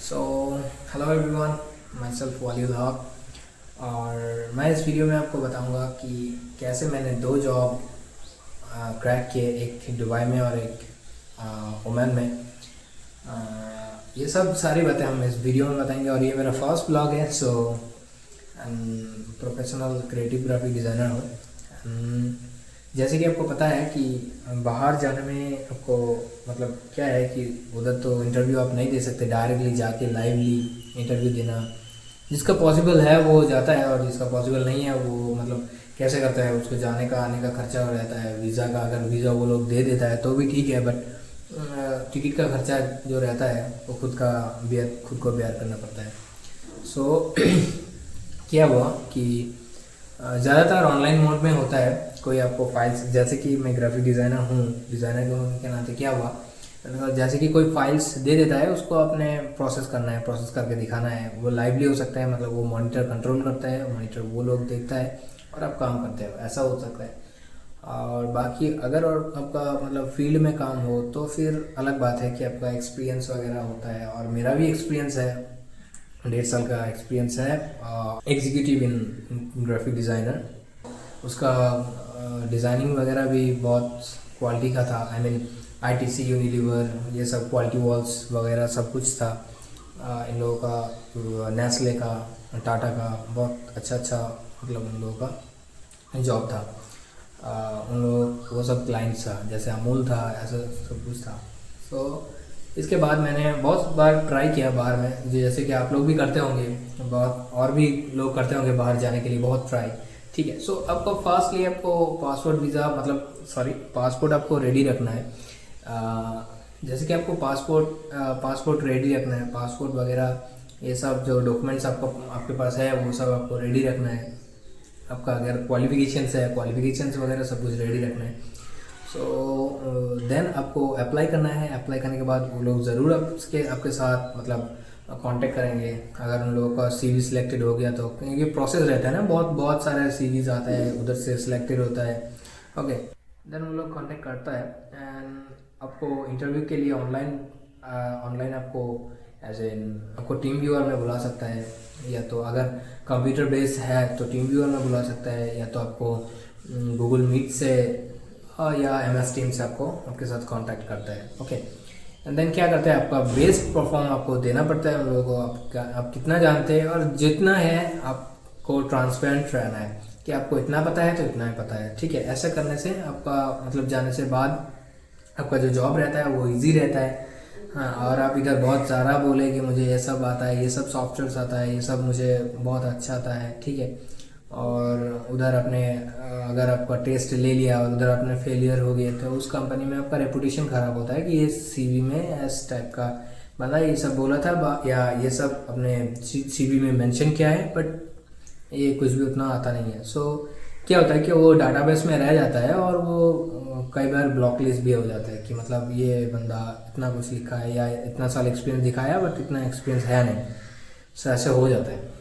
So hello everyone, my self वाली हक। और मैं इस वीडियो में आपको बताऊंगा कि कैसे मैंने दो जॉब क्रैक किए, एक थी दुबई में और एक ओमान में। ये सब सारी बातें हम इस वीडियो में बताएंगे और ये मेरा फर्स्ट ब्लॉग है। सो प्रोफेशनल क्रिएटिव ग्राफिक डिज़ाइनर हूँ। जैसे कि आपको पता है कि बाहर जाने में आपको मतलब क्या है कि उधर तो इंटरव्यू आप नहीं दे सकते डायरेक्टली जाके लाइवली इंटरव्यू देना। जिसका पॉसिबल है वो जाता है और जिसका पॉसिबल नहीं है वो मतलब कैसे करता है, उसको जाने का आने का खर्चा हो रहता है। वीज़ा का अगर वीज़ा वो लोग दे देता है तो भी ठीक है, बट टिकट का खर्चा जो रहता है वो खुद को बेयर करना पड़ता है। सो क्या हुआ कि ज़्यादातर ऑनलाइन मोड में होता है। कोई आपको फाइल्स, जैसे कि मैं ग्राफिक डिज़ाइनर हूँ, डिज़ाइनर के होने के नाते क्या हुआ, जैसे कि कोई फाइल्स दे देता है, उसको आपने प्रोसेस करना है, प्रोसेस करके दिखाना है। वो लाइवली हो सकता है, मतलब वो मॉनिटर कंट्रोल करता है, मॉनिटर वो लोग देखता है और आप काम करते हो, ऐसा हो सकता है। और बाकी अगर और आपका मतलब फील्ड में काम हो तो फिर अलग बात है कि आपका एक्सपीरियंस वगैरह होता है। और मेरा भी एक्सपीरियंस है, 1.5 साल का एक्सपीरियंस है एग्जीक्यूटिव इन ग्राफिक डिज़ाइनर। उसका डिज़ाइनिंग वगैरह भी बहुत क्वालिटी का था। आई मीन आईटीसी, यूनिलीवर, ये सब क्वालिटी वॉल्स वगैरह सब कुछ था। इन लोगों का, नेस्ले का, टाटा का बहुत अच्छा मतलब उन लोगों का जॉब था। उन लोग वो सब क्लाइंट्स था, जैसे अमूल था, ऐसा सब कुछ था। सो इसके बाद मैंने बहुत बार ट्राई किया बाहर में, जैसे कि आप लोग भी करते होंगे, बहुत और भी लोग करते होंगे बाहर जाने के लिए बहुत ट्राई। ठीक है। सो आपको फर्स्टली आपको पासपोर्ट वीज़ा मतलब पासपोर्ट आपको रेडी रखना है। जैसे कि आपको पासपोर्ट रेडी रखना है, पासपोर्ट वगैरह ये सब जो डॉक्यूमेंट्स आपके पास है वो सब आपको रेडी रखना है। आपका अगर क्वालिफिकेशंस है, क्वालिफिकेशंस वगैरह सब कुछ रेडी रखना है। सो देन आपको अप्लाई करना है। अप्लाई करने के बाद वो लोग ज़रूर आपके साथ मतलब कांटेक्ट करेंगे। अगर उन लोगों का सीवी सिलेक्टेड हो गया तो ये प्रोसेस रहता है ना, बहुत बहुत सारे सीवीज आता है, उधर से सिलेक्टेड होता है। ओके, देन वो लोग कांटेक्ट करता है एंड आपको इंटरव्यू के लिए ऑनलाइन आपको एज एन आपको टीम व्यूअर में बुला सकता है, या तो अगर कंप्यूटर बेस्ड है तो टीम व्यूअर में बुला सकता है, या तो आपको गूगल मीट से या MS टीम से आपके साथ कांटेक्ट करता है। ओके, एंड देन क्या करता है, आपका बेस्ट परफॉर्म आपको देना पड़ता है उन लोगों को। आप कितना जानते हैं और जितना है आपको ट्रांसपेरेंट रहना है कि आपको इतना पता है तो इतना ही पता है। ठीक है, ऐसा करने से आपका मतलब जाने से बाद आपका जो जॉब रहता है वो इजी रहता है। हाँ, और आप इधर बहुत ज़्यादा बोले कि मुझे ये सब आता है, ये सब सॉफ्टवेयर आता है, ये सब मुझे बहुत अच्छा आता है। ठीक है, और उधर अपने अगर आपका टेस्ट ले लिया और उधर अपने फेलियर हो गए तो उस कंपनी में आपका रेपुटेशन ख़राब होता है कि ये सीवी में इस टाइप का बंदा ये सब बोला था या ये सब अपने सीवी में मेंशन किया है, बट ये कुछ भी उतना आता नहीं है। सो क्या होता है कि वो डाटाबेस में रह जाता है और वो कई बार ब्लॉक लिस्ट भी हो जाता है कि मतलब ये बंदा इतना कुछ लिखा है या इतना साल एक्सपीरियंस दिखाया बट इतना एक्सपीरियंस है नहीं। सो ऐसे हो जाता है।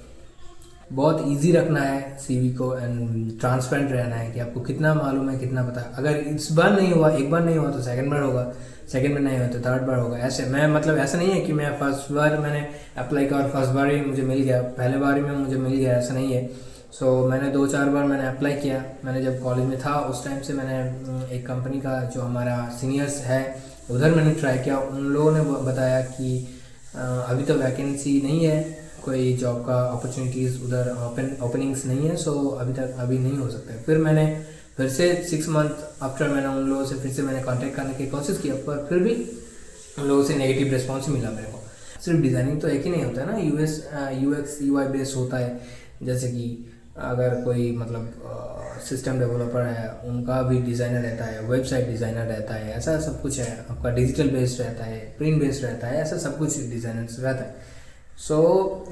बहुत इजी रखना है सीवी को एंड ट्रांसपेरेंट रहना है कि आपको कितना मालूम है, कितना पता है। अगर इस बार नहीं हुआ, एक बार नहीं हुआ तो सेकंड बार होगा, सेकंड में नहीं हुआ तो थर्ड बार होगा। ऐसे मैं मतलब ऐसा नहीं है कि मैं फर्स्ट बार मैंने अप्लाई किया और फर्स्ट बार ही मुझे मिल गया, पहले बार ही में मुझे मिल गया, ऐसा नहीं है। सो मैंने 2-4 बार मैंने अप्लाई किया। मैंने जब कॉलेज में था उस टाइम से मैंने एक कंपनी का जो हमारा सीनियर्स है उधर मैंने ट्राई किया। उन लोगों ने बताया कि अभी तो वैकेंसी नहीं है, कोई जॉब का अपॉर्चुनिटीज़ उधर ओपनिंग्स नहीं है, सो अभी नहीं हो सकता है। फिर मैंने फिर से 6 मंथ आफ्टर मैंने उन लोगों से फिर से मैंने कांटेक्ट करने की कोशिश की, पर फिर भी उन लोगों से नेगेटिव रिस्पॉन्स मिला मेरे को। सिर्फ डिज़ाइनिंग तो एक ही नहीं होता है ना, UX UI बेस्ड होता है। जैसे कि अगर कोई मतलब सिस्टम डेवलपर है उनका भी डिज़ाइनर रहता है, वेबसाइट डिज़ाइनर रहता है, ऐसा सब कुछ है। आपका डिजिटल बेस्ड रहता है, प्रिंट बेस्ड रहता है, ऐसा सब कुछ डिज़ाइनर्स रहता है। सो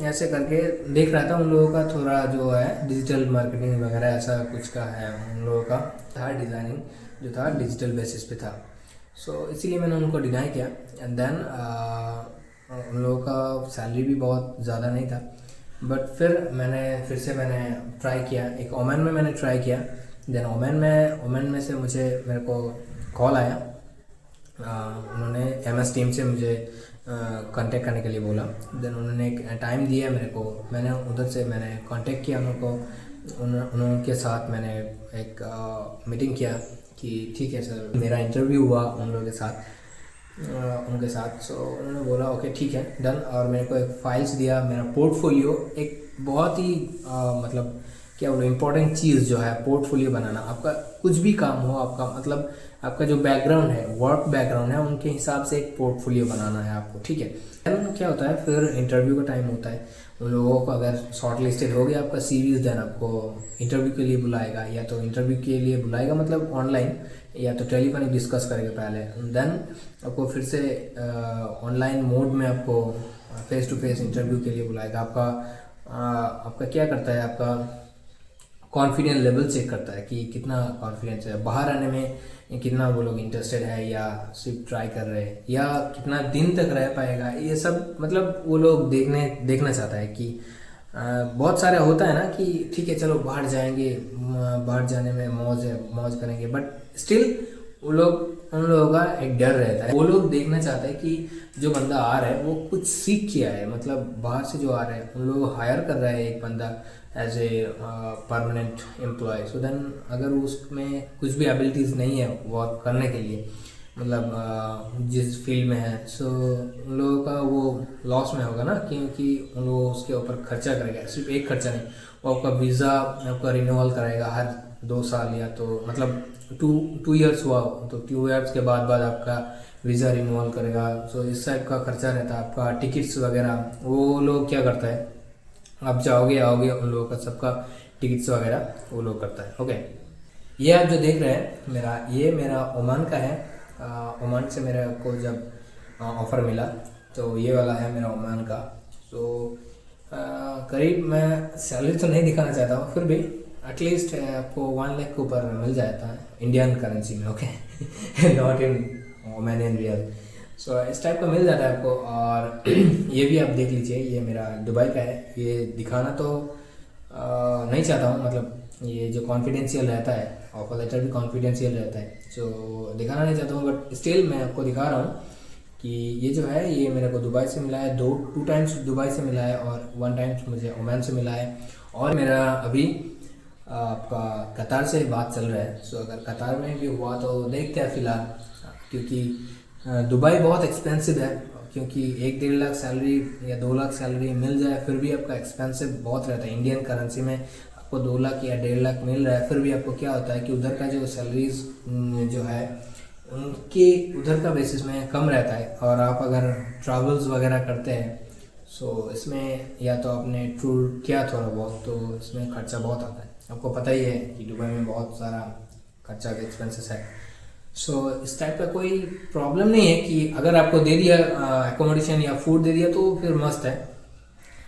ऐसे करके देख रहा था उन लोगों का थोड़ा जो है डिजिटल मार्केटिंग वगैरह ऐसा कुछ का है, उन लोगों का था डिज़ाइनिंग जो था डिजिटल बेसिस पे था। सो इसीलिए मैंने उनको डिनाई किया एंड देन उन लोगों का सैलरी भी बहुत ज़्यादा नहीं था। बट फिर से मैंने ट्राई किया, एक ओमान में मैंने ट्राई किया। देन ओमान में से मेरे को कॉल आया। उन्होंने MS टीम से मुझे कांटेक्ट करने के लिए बोला। देन उन्होंने एक टाइम दिया मेरे को, मैंने उधर से मैंने कांटेक्ट किया उनको, उनके साथ मैंने एक मीटिंग किया कि ठीक है सर, मेरा इंटरव्यू हुआ उन लोगों के साथ, उनके साथ। सो उन्होंने बोला ओके ठीक है डन, और मेरे को एक फाइल्स दिया, मेरा पोर्टफोलियो, एक बहुत ही मतलब क्या बोलो इम्पोर्टेंट चीज़ जो है पोर्टफोलियो बनाना। आपका कुछ भी काम हो, आपका मतलब आपका जो बैकग्राउंड है, वर्क बैकग्राउंड है, उनके हिसाब से एक पोर्टफोलियो बनाना है आपको, ठीक है। देन क्या होता है, फिर इंटरव्यू का टाइम होता है, उन लोगों को अगर शॉर्ट लिस्टेड हो गया आपका सीरीज, देन आपको इंटरव्यू के लिए बुलाएगा, या तो इंटरव्यू के लिए बुलाएगा मतलब ऑनलाइन, या तो टेलीफोनिक डिस्कस करेगा पहले। देन आपको फिर से ऑनलाइन मोड में आपको फेस टू फेस इंटरव्यू के लिए बुलाएगा। आपका क्या करता है, आपका कॉन्फिडेंस लेवल चेक करता है कि कितना कॉन्फिडेंस है, बाहर आने में कितना वो लोग इंटरेस्टेड है, या सिर्फ ट्राई कर रहे हैं, या कितना दिन तक रह पाएगा, ये सब मतलब वो लोग देखना चाहता है कि बहुत सारा होता है ना कि ठीक है चलो बाहर जाएंगे, बाहर जाने में मौज करेंगे, बट स्टिल उन लोगों का एक डर रहता है। वो लोग देखना चाहते हैं कि जो बंदा आ रहा है वो कुछ सीख के आए, मतलब बाहर से जो आ रहा है उन लोग हायर कर रहा है एक बंदा as a permanent employ. So then अगर उसमें कुछ भी एबिलिटीज़ नहीं है वर्क करने के लिए, मतलब जिस फील्ड में है, सो उन लोगों का वो लॉस में होगा ना, क्योंकि उन लोग उसके ऊपर खर्चा करेगा। सिर्फ एक खर्चा नहीं, वो आपका वीज़ा आपका रिन्यूअल कराएगा हर 2 साल, या तो मतलब 2 ईयर्स हुआ तो 2 ईयर्स के बाद आपका वीज़ा रिन्यूअल करेगा। सो इस टाइप का खर्चा रहता है। आपका टिकट्स वगैरह वो लोग क्या करता है, आप जाओगे आओगे, उन लोगों का सबका टिकट्स वगैरह वो लोग करता है। ओके, ये आप जो देख रहे हैं मेरा ओमान का है। ओमान से मेरे को जब ऑफ़र मिला तो ये वाला है मेरा ओमान का। तो करीब मैं सैलरी तो नहीं दिखाना चाहता हूँ, फिर भी एटलीस्ट आपको 1 लाख के ऊपर मिल जाता है इंडियन करेंसी में, ओके नॉट इन ओमानियन रियल। सो इस टाइप का मिल जाता है आपको। और ये भी आप देख लीजिए, ये मेरा दुबई का है। ये दिखाना तो नहीं चाहता हूँ, मतलब ये जो कॉन्फिडेंशियल रहता है, ऑफर लेटर भी कॉन्फिडेंशियल रहता है, जो दिखाना नहीं चाहता हूँ, बट स्टिल मैं आपको दिखा रहा हूँ कि ये जो है ये मेरे को दुबई से मिला है, 2 टाइम्स दुबई से मिला है, और 1 टाइम्स मुझे ओमान से मिला है। और मेरा अभी आपका कतार से बात चल रहा है। सो अगर कतार में भी हुआ तो देखते हैं फ़िलहाल, क्योंकि दुबई बहुत एक्सपेंसिव है, क्योंकि 1-1.5 लाख सैलरी या 2 लाख सैलरी मिल जाए फिर भी आपका एक्सपेंसिव बहुत रहता है। इंडियन करेंसी में आपको 2 लाख या 1.5 लाख मिल रहा है, फिर भी आपको क्या होता है कि उधर का जो सैलरीज जो है उनके उधर का बेसिस में कम रहता है। और आप अगर ट्रैवल्स वगैरह करते हैं, सो इसमें या तो आपने टूर किया थोड़ा बहुत, तो इसमें खर्चा बहुत आता है। आपको पता ही है कि दुबई में बहुत सारा खर्चा के एक्सपेंसेस है। सो इस टाइप का कोई प्रॉब्लम नहीं है कि अगर आपको दे दिया एकोमोडेशन या फूड दे दिया तो फिर मस्त है,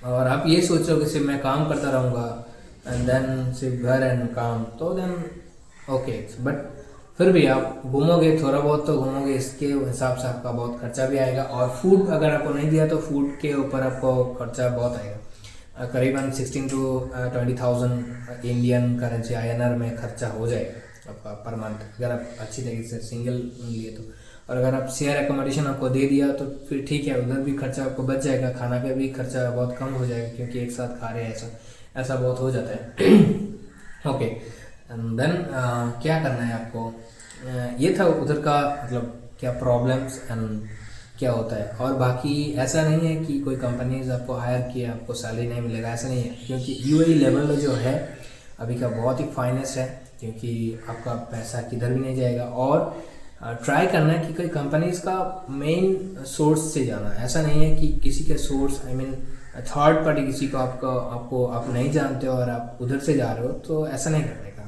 और आप ये सोच रहे हो कि सिर्फ मैं काम करता रहूँगा एंड देन सिर्फ घर एंड काम, तो देन ओके, बट फिर भी आप घूमोगे, थोड़ा बहुत तो घूमोगे, इसके हिसाब से आपका बहुत खर्चा भी आएगा। और फूड अगर आपको नहीं दिया तो फूड के ऊपर आपको खर्चा बहुत आएगा, करीबन 16 to 20,000 इंडियन करेंसी INR में खर्चा हो जाएगा आपका पर मंथ, अगर आप अच्छी तरीके से सिंगल लिए तो। और अगर आप शेयर एकोमोडेशन आपको दे दिया तो फिर ठीक है, उधर भी खर्चा आपको बच जाएगा, खाना पे भी खर्चा बहुत कम हो जाएगा, क्योंकि एक साथ खा रहे हैं, ऐसा बहुत हो जाता है। ओके, एंड देन क्या करना है आपको, ये था उधर का, मतलब क्या प्रॉब्लम्स एंड क्या होता है। और बाकी ऐसा नहीं है कि कोई कंपनीज आपको हायर किया आपको सैलरी नहीं मिलेगा, ऐसा नहीं है, क्योंकि UAE लेवल जो है अभी का बहुत ही फाइनेस्ट है, क्योंकि आपका पैसा किधर भी नहीं जाएगा। और ट्राई करना है कि कोई कंपनीज का मेन सोर्स से जाना, ऐसा नहीं है कि किसी के सोर्स थर्ड पार्टी किसी को आप नहीं जानते हो और आप उधर से जा रहे हो, तो ऐसा नहीं करने का।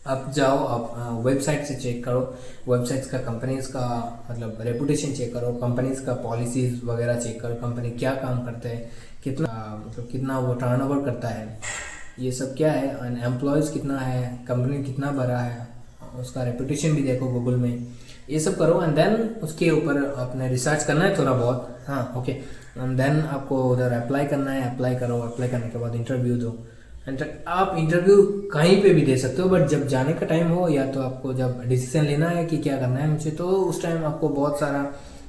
आप जाओ, आप वेबसाइट से चेक करो, वेबसाइट्स का कंपनीज का मतलब रेपुटेशन चेक करो, कंपनीज का पॉलिसीज वगैरह चेक करो, कंपनी क्या काम करते हैं, कितना वो टर्नओवर करता है, ये सब क्या है, एम्प्लॉयज़ कितना है, कंपनी कितना बड़ा है, उसका रेपुटेशन भी देखो गूगल में, ये सब करो। एंड देन उसके ऊपर आपने रिसर्च करना है थोड़ा बहुत, हाँ ओके। एंड देन आपको उधर अप्लाई करना है, अप्लाई करो, अप्लाई करने के बाद इंटरव्यू दो। एंड आप इंटरव्यू कहीं पे भी दे सकते हो, बट जब जाने का टाइम हो, या तो आपको जब डिसीजन लेना है कि क्या करना है मुझे, तो उस टाइम आपको बहुत सारा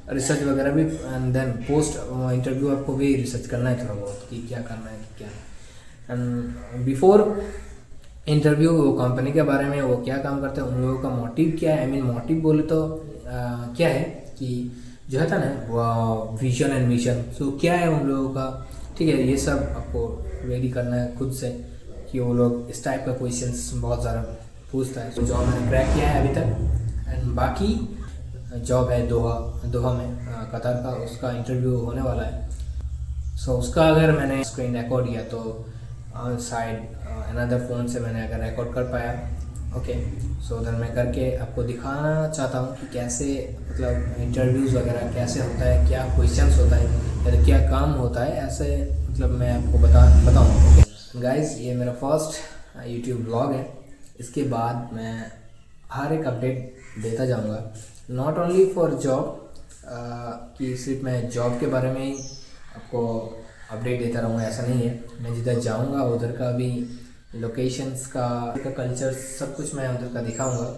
रिसर्च वगैरह भी, एंड देन पोस्ट इंटरव्यू आपको भी रिसर्च करना है थोड़ा बहुत कि क्या करना है क्या। एंड बिफोर इंटरव्यू वो कंपनी के बारे में, वो क्या काम करते हैं, उन लोगों का मोटिव क्या है, आई मीन मोटिव बोले तो क्या है कि जो है था ना विजन एंड मिशन, सो क्या है उन लोगों का, ठीक है। ये सब आपको रेडी करना है खुद से कि वो लोग इस टाइप का क्वेश्चंस बहुत ज़्यादा पूछता है। तो जॉब मैंने क्रैक किया है अभी तक, एंड बाकी जॉब है दोहा में कतर का, उसका इंटरव्यू होने वाला है। सो उसका अगर मैंने स्क्रीन रिकॉर्ड किया तो साइड अनदर फ़ोन से मैंने अगर रिकॉर्ड कर पाया, ओके, सो उधर मैं करके आपको दिखाना चाहता हूँ कि कैसे मतलब इंटरव्यूज़ वगैरह कैसे होता है, क्या क्वेश्चंस होता है या तो क्या काम होता है, ऐसे मतलब मैं आपको बताऊँ। ओके गाइस, ये मेरा फर्स्ट यूट्यूब ब्लॉग है। इसके बाद मैं हर एक अपडेट देता जाऊँगा, नॉट ओनली फॉर जॉब कि सिर्फ मैं जॉब के बारे में ही आपको अपडेट देता रहूँगा, ऐसा नहीं है। मैं जिधर जाऊँगा उधर का भी लोकेशंस का कल्चर सब कुछ मैं उधर का दिखाऊँगा।